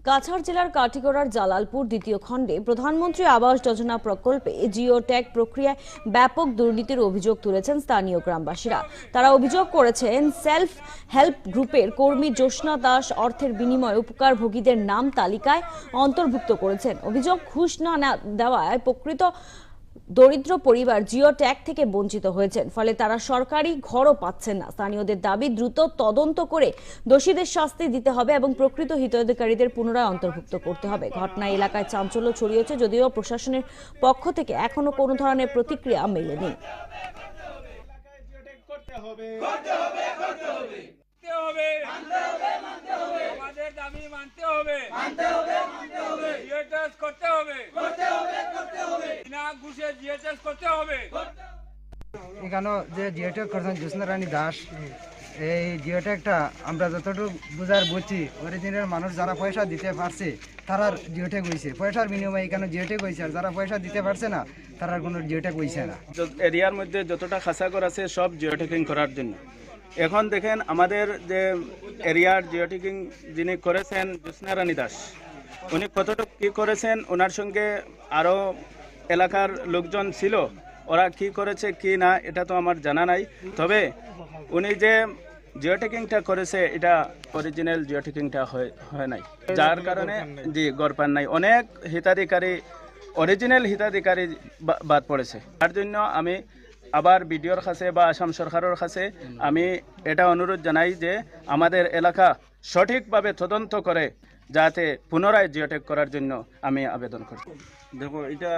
কাছাড় জেলার কাটিগড়ার জালালপুর দ্বিতীয় খণ্ডে প্রধানমন্ত্রী আবাস যোজনা প্রকল্পে জিও ট্যাগ প্রক্রিয়ায় ব্যাপক দুর্নীতির অভিযোগ তুলেছেন স্থানীয় গ্রামবাসীরা। তারা অভিযোগ করেছেন, সেলফ হেল্প গ্রুপের কর্মী জ্যোৎস্না দাস অর্থের বিনিময়ে উপকারভোগীদের নাম তালিকায় অন্তর্ভুক্ত করেছেন। অভিযোগ, ঘুষ না দেওয়ায় প্রকৃত দরিদ্র পরিবার জিও ট্যাগ থেকে বঞ্চিত হয়েছেন, ফলে তারা সরকারি ঘরও পাচ্ছেন না। স্থানীয়দের দাবি, দ্রুত তদন্ত করে দোষীদের শাস্তি দিতে হবে এবং প্রকৃত হিতাধিকারীদের পুনরায় অন্তর্ভুক্ত করতে হবে। ঘটনায় এলাকায় চাঞ্চল্য ছড়িয়েছে, যদিও প্রশাসনের পক্ষ থেকে এখনো কোনো ধরনের প্রতিক্রিয়া মেলেনি। এখানে যে জিওটেক করছেন জ্যোৎস্না রানী দাস, এই জিওটেকটা আমরা যতটুকু বুঝছি, অরিজিনাল মানুষ যারা পয়সা দিতে পারছে তারা জিওটেক হয়েছে, পয়সার বিনিময়ে এখানে জিওটেক হয়েছে। আর যারা পয়সা দিতে পারছে না তারা কোনো জিওটেক হয়েছে না। এরিয়ার মধ্যে যতটা খাসাঘর আছে সব জিওটেকিং করার জন্য। এখন দেখেন আমাদের যে এরিয়ার জিওটেকিং যিনি করেছেন জ্যোৎস্না রানী দাস, উনি কতটুকু কী করেছেন, ওনার সঙ্গে আরও এলাকার লোকজন ছিল, ওরা কি করেছে কি না এটা তো আমার জানা নাই। তবে উনি যে জিওটেকিংটা করেছে এটা অরিজিনাল জিওটেকিংটা হয় নাই, যার কারণে জি গড় পান নাই। অনেক হিতাধিকারী অরিজিনাল হিতাধিকারী বাদ পড়েছে। তার জন্য আমি আবার বিডিওর কাছে বা আসাম সরকারের কাছে আমি এটা অনুরোধ জানাই যে আমাদের এলাকা সঠিকভাবে তদন্ত করে যাতে পুনরায় জিওটেক করার জন্য আমি আবেদন করি। দেখো, এটা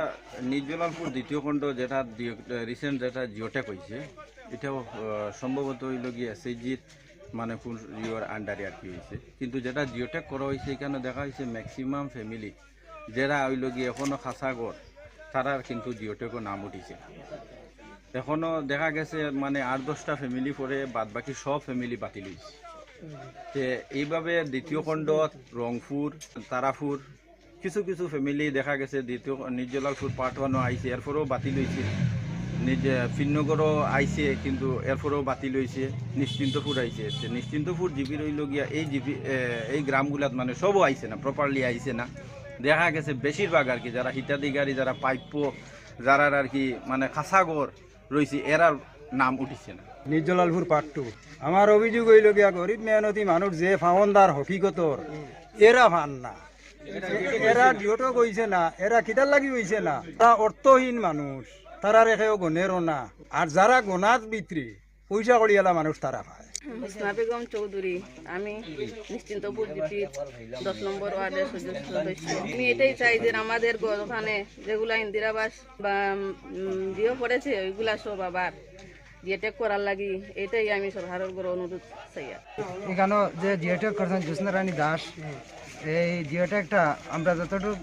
জালালপুর দ্বিতীয় খণ্ড যেটা রিসেন্ট যেটা জিওটেক হয়েছে, এটাও সম্ভবত হইল গিয়ে এসএইচজির মানে কোন জিওর আন্ডারে আর কি হয়েছে। কিন্তু যেটা জিওটেক করা হয়েছে এখানে দেখা হয়েছে ম্যাক্সিমাম ফ্যামিলি যারা হইল গিয়ে এখনও খাসাগর, তারার কিন্তু জিওটেকও নাম উঠিছে। এখনও দেখা গেছে মানে 8-10টা ফ্যামিলি পরে বাদ বাকি সব ফ্যামিলি বাতিল হয়েছে। এইভাবে দ্বিতীয় খণ্ডত রংপুর, তারাপুর কিছু কিছু ফ্যামিলি দেখা গেছে দ্বিতীয় জালালপুর পার্ট 1 আইছে, এরপরেও বাতিল হয়েছে। ফিরনগরও আইছে কিন্তু এরপরেও বাতিল হয়েছে। নিশ্চিন্তপুর আইছে, নিশ্চিন্তপুর জিপি রইল গিয়া এই জিপি এই গ্রামগুলাত মানে সবও আইছে না, প্রপারলি আইছে না। দেখা গেছে বেশিরভাগ আর কি যারা হিতাধিকারী, যারা প্রাপ্য, যারা আর কি মানে খাসাগর রয়েছে, এরার নাম উঠিছে না। জালালপুর পার্ট 2 আমার অভিযোগ হইল গিয়া গরিব মেহনতি মানুষ যে ফাওনদার হকিকতর এরা ভান না, এরা জিওটেক হইছে না, এরা কিতার লাগি হইছে না। তারা অর্থহীন মানুষ, তারা রেখেও গনেরও না। আর যারা গোনাত বিত্রি পয়সা করিয়ালা মানুষ তারা পায়। হোসনা বেগম চৌধুরী, আমি নিশ্চিন্তপুর জিপির 10 নম্বর ওয়ার্ডের সদস্য। আমি এটাই চাই যে আমাদের ওখানে যেগুলা ইন্দিরাবাস বা দিয়ে পড়েছে ওইগুলা সব আবার জিওটেক করার লাগি, এটাই আমি সরকারের উপর অনুরোধ চাই। এখানে যে জিওটেক করছেন জ্যোৎস্না রানী দাস, এই জিওটেকটা আমরা যতটুকু